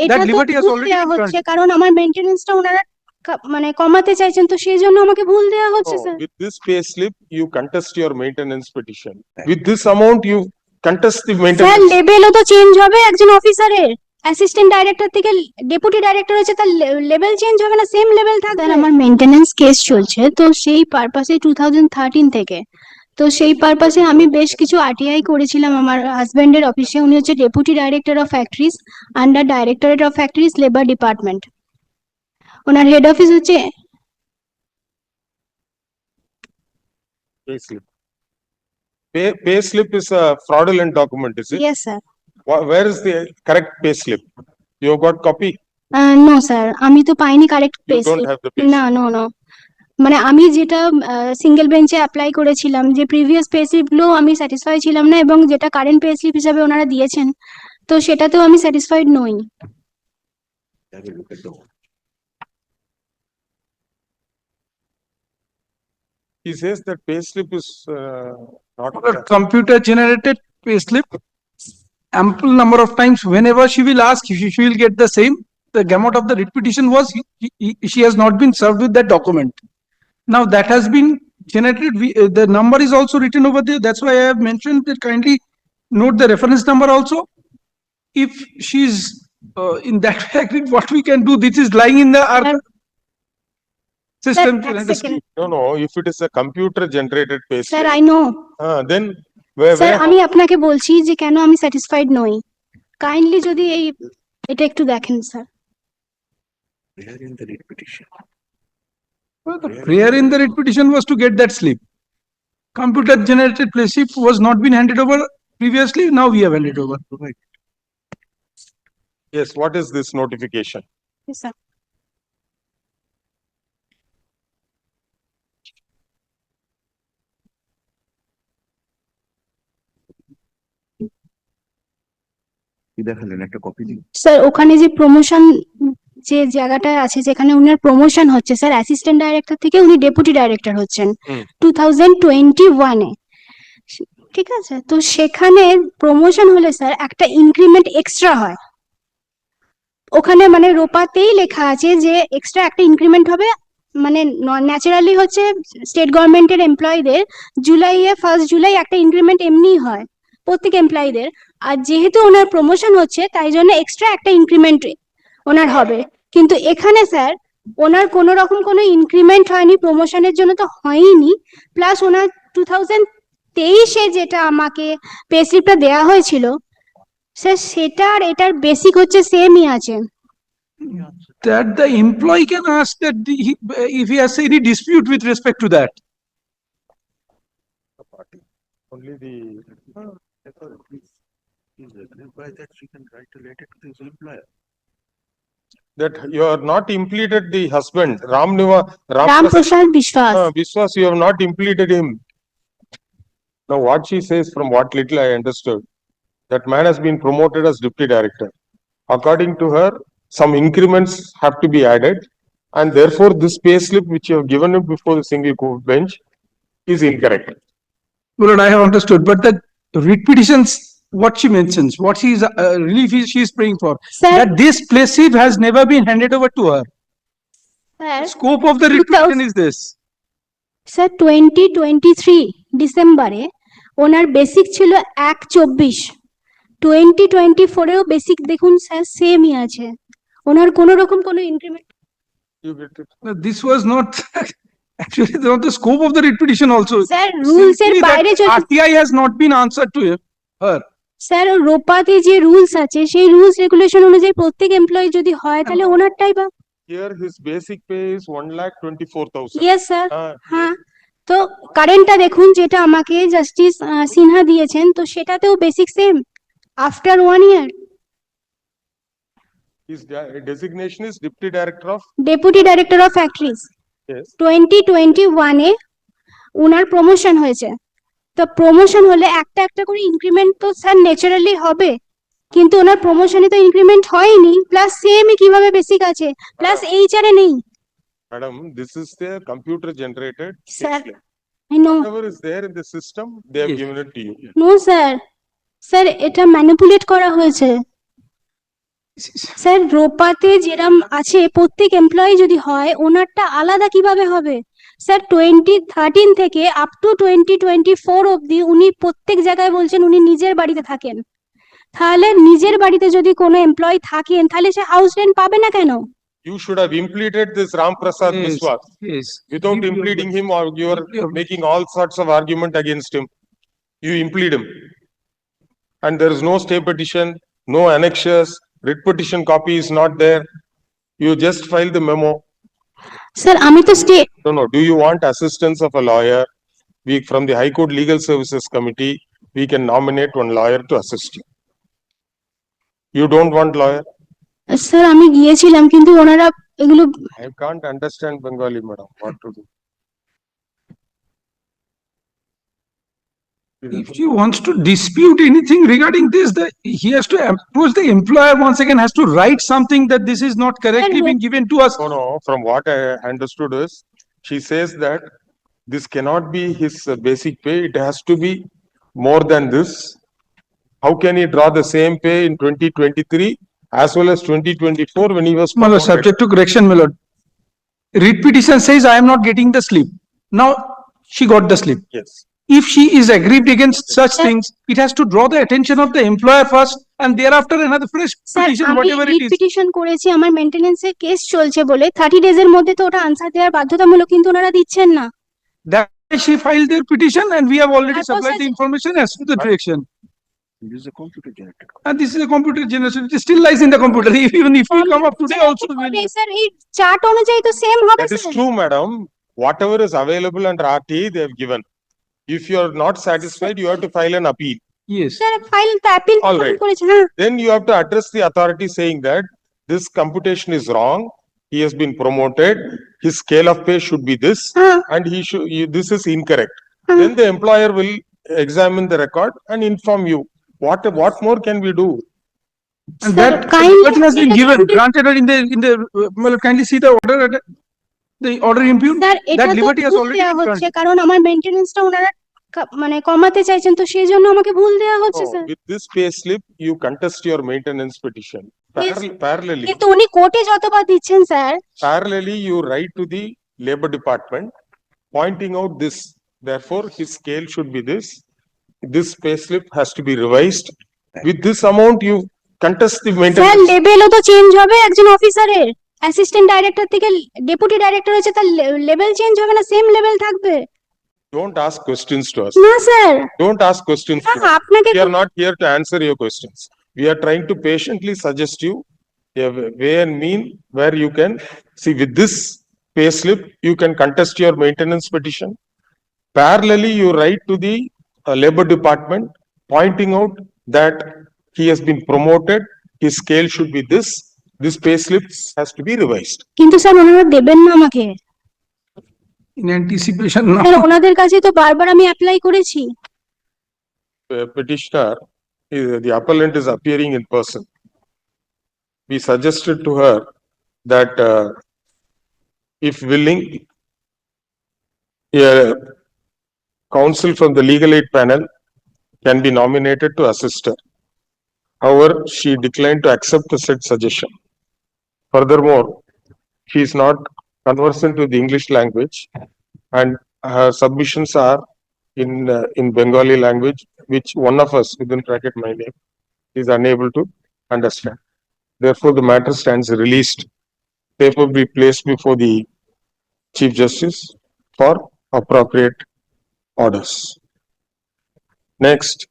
এটা That তো liberty has ভুল already দেওয়া been হচ্ছে, granted. কারণ আমার মেইনটেনেন্সটা ওনারা মানে কমাতে চাইছেন, তো সেই জন্য আমাকে ভুল দেওয়া হচ্ছে No, sir. with this pay slip, you contest your maintenance petition. With this amount, you contest the sir maintenance. লেভেলও তো চেঞ্জ হবে একজন অফিসারের, অ্যাসিস্ট্যান্ট ডাইরেক্টর থেকে ডেপুটি ডাইরেক্টর হচ্ছে, তার লেভেল চেঞ্জ হবে না, সেম লেভেল থাকবে। স্যার আমার মেইনটেনেন্স কেস চলছে, তো সেই পারপাসে 2013 থেকে, তো সেই পারপাসে আমি বেশ কিছু আরটিআই করেছিলাম আমার হাজবেন্ডের অফিসে। উনি হচ্ছে deputy director of factories under directorate of factories labour department. Owner head office হচ্ছে Pay slip. Pay slip is a fraudulent document, is it? Yes sir. Where is the correct pay slip? You have got copy? No sir, আমি তো পাইনি correct You pay don't slip. have the pay না slip. No no, মানে আমি যেটা single বেঞ্চে apply করেছিলাম, যে প্রিভিয়াস পে স্লিপ গুলো আমি স্যাটিসফাই ছিলাম না, এবং যেটা কারেন্ট পে স্লিপ হিসাবে ওনারা দিয়েছেন, তো সেটাতেও আমি স্যাটিসফাইড নই। He says that pay slip is not. Computer generated payslip. Ample number of times, whenever she will ask, she will get the same. The gamut of the repetition was she has not been served with that document. Now that has been generated. The number is also written over there. That's why I have mentioned that kindly note the reference number also. If she's in that way agreed, what we can do? This is lying in the our system. No, if it is a computer generated pay sir slip, I know. then where? Sir আমি আপনাকে বলছি যে কেন আমি satisfied নই, kindly যদি এটা একটু দেখেন sir. Where in the writ petition? Well, the prayer in the writ petition was to get that slip. Computer generated pay slip was not been handed over previously. Now we have handed over. Yes, what is this notification? Yes, sir. দেখালেন একটা copy দিন sir ওখানে যে promotion যে জায়গাটায় আছে, যেখানে উনার প্রমোশন হচ্ছে স্যার, অ্যাসিস্ট্যান্ট ডাইরেক্টর থেকে উনি ডেপুটি ডাইরেক্টর হচ্ছেন 2021-এ, ঠিক আছে? তো সেখানে প্রমোশন হলে স্যার একটা ইনক্রিমেন্ট এক্সট্রা হয়, ওখানে মানে রোপাতেই লেখা আছে যে এক্সট্রা একটা ইনক্রিমেন্ট হবে, মানে ন্যাচারালি হচ্ছে স্টেট গভর্নমেন্টের এমপ্লয়ীদের জুলাইয়ে 1 জুলাই একটা ইনক্রিমেন্ট এমনিই হয় প্রত্যেক এমপ্লয়ীদের, আর যেহেতু ওনার প্রমোশন হচ্ছে তাই জন্য এক্সট্রা একটা ইনক্রিমেন্ট ওনার হবে। কিন্তু এখানে স্যার ওনার কোনো রকম কোনো ইনক্রিমেন্ট হয়নি, প্রমোশনের জন্য তো হয়নি, প্লাস ওনার 2023-এ যেটা আমাকে পে স্লিপটা দেওয়া হয়েছিল স্যার, সেটা আর এটার বেসিক হচ্ছে সেমই আছে। That the employee can ask that if he has any dispute with respect to that. Only the. By that she can write a letter to his employer. That you are not implemented the husband, Ram Prasad Biswas. Biswas, you have not implemented him. Now what she says, from what little I understood, that man has been promoted as deputy director. According to her, some increments have to be added, and therefore this pay slip which you have given him before the single court bench is incorrect. Well, I have understood, but the writ petitions, what she mentions, what she is relief she is praying for, Sir, that this pay slip has never been handed over to her. sir, Scope of the writ petition is this. Sir 2023 ডিসেম্বরে ওনার basic ছিল 124, 2024-এও basic দেখুন sir সেমই আছে, ওনার কোনো রকম কোনো increment. You get it? No, this was not actually not the scope of the writ petition also. Sir rules এর Simply that বাইরে যদি RTI has not been answered to her. Sir রোপাতে যে রুলস আছে সেই রুলস রেগুলেশন অনুযায়ী প্রত্যেক employee যদি হয় তাহলে ওনারটাই বা। Here his basic pay is 1,24,000. Yes sir, হ্যাঁ। তো কারেন্টটা দেখুন যেটা আমাকে জাস্টিস সিনহা দিয়েছেন, তো সেটাতেও basic same after 1 year. His designation is deputy director of. Deputy director of factories. Yes. 2021-এ উনার প্রমোশন হয়েছে, তো প্রমোশন হলে একটা একটা করে ইনক্রিমেন্ট তো স্যার ন্যাচারালি হবে, কিন্তু ওনার প্রমোশনে তো ইনক্রিমেন্ট হয়নি, প্লাস সেমই কিভাবে বেসিক আছে, প্লাস এইচআরে নেই। Madam, this is the computer generated. Sir I know, Whatever is there in the system, they have given it to you. No sir, sir এটা ম্যানিপুলেট করা হয়েছে। স্যার রোপাতে যেরাম আছে প্রত্যেক এমপ্লয়ি যদি হয় ওনারটা আলাদা কিভাবে হবে? স্যার 2013 থেকে আপ টু 2024 অবধি উনি প্রত্যেক জায়গায় বলছেন উনি নিজের বাড়িতে থাকেন। তাহলে নিজের বাড়িতে যদি কোনো এমপ্লয়ি থাকেন তাহলে সে হাউস রেন্ট পাবে না কেন? You should have implemented this Ram Prasad Yes, Biswas. yes. Without implementing him, or you are making all sorts of argument against him. You implead him. And there is no stay petition, no annexures, writ petition copy is not there. You just filed the memo. Sir আমি তো No, do you want assistance of a lawyer? We, from the High Court Legal Services Committee, we can nominate one lawyer to assist you. You don't want lawyer? Sir আমি গিয়েছিলাম কিন্তু ওনারা এগুলো I can't understand Bengali, madam, what to do. If she wants to dispute anything regarding this, he has to approach the employer once again, has to write something that this is not correctly being given to us. No, from what I understood is, she says that this cannot be his basic pay, it has to be more than this. How can he draw the same pay in 2023 as well as 2024 when he was My lord, promoted? subject to correction, my lord. Writ petition says I am not getting the slip. Now, she got the slip. Yes. If she is aggrieved against such things, it has to draw the attention of the employer first and thereafter another fresh sir petition, আমি whatever it writ is. Petition করেছি আমার মেইনটেনেন্সের case চলছে বলে 30 days এর মধ্যে তো ওটা answer দেওয়ার বাধ্যতামূলক কিন্তু ওনারা দিচ্ছেন না। That she filed their petition and we have already Purpose supplied the is- information as to the direction. This is a computer generated. And this is a computer generation, it still lies in the computer. Even if we come up today also, we'll- sir এই chart অনুযায়ী তো same হবে That is sir. true, madam. Whatever is available under RTA, they have given. If you are not satisfied, you have to file an appeal. yes. Sir file তো appeal All right. করেছে হ্যাঁ। Then you have to address the authority saying that this computation is wrong. He has been promoted. His scale of pay should be this, হ্যাঁ and this is incorrect. Then the employer will examine the record and inform you. What more can we do? And Sir, that kindly- what has been given, granted in the, well, kindly see the order, the order impugned, sir এটা that তো liberty has ভুল already দেওয়া been হচ্ছে granted. কারণ আমার মেইনটেনেন্সটা ওনারা মানে কমাতে চাইছেন তো সেই জন্য আমাকে ভুল দেওয়া হচ্ছে No, sir. with this pay slip, you contest your maintenance petition. Yes. Parallelly, কিন্তু উনি কোর্টে যতবার দিচ্ছেন sir parallelly, you write to the labor department pointing out this. Therefore, his scale should be this. This pay slip has to be revised. With this amount, you contest the sir maintenance. লেভেলও তো change হবে একজন অফিসারের, assistant director থেকে deputy director হচ্ছে তার level change হবে না, same level থাকবে? Don't ask questions to us. না sir Don't ask questions to us. আপনাকে We are not here to answer your questions. We are trying to patiently suggest you a way and mean where you can see with this pay slip, you can contest your maintenance petition. Parallelly, you write to the labor department pointing out that he has been promoted, his scale should be this, this pay slip has to be revised. কিন্তু sir ওনারা দেবেন না আমাকে In anticipation sir now. ওনাদের কাছে তো বারবার আমি অ্যাপ্লাই করেছি। Petitioner, the appellant is appearing in person. We suggested to her that if willing, a counsel from the legal aid panel can be nominated to assist her. However, she declined to accept the said suggestion. Furthermore, she is not conversant with the English language and her submissions are in Bengali language, which one of us, within bracket my name, is unable to understand. Therefore, the matter stands released. Paper be placed before the Chief Justice for appropriate orders. Next.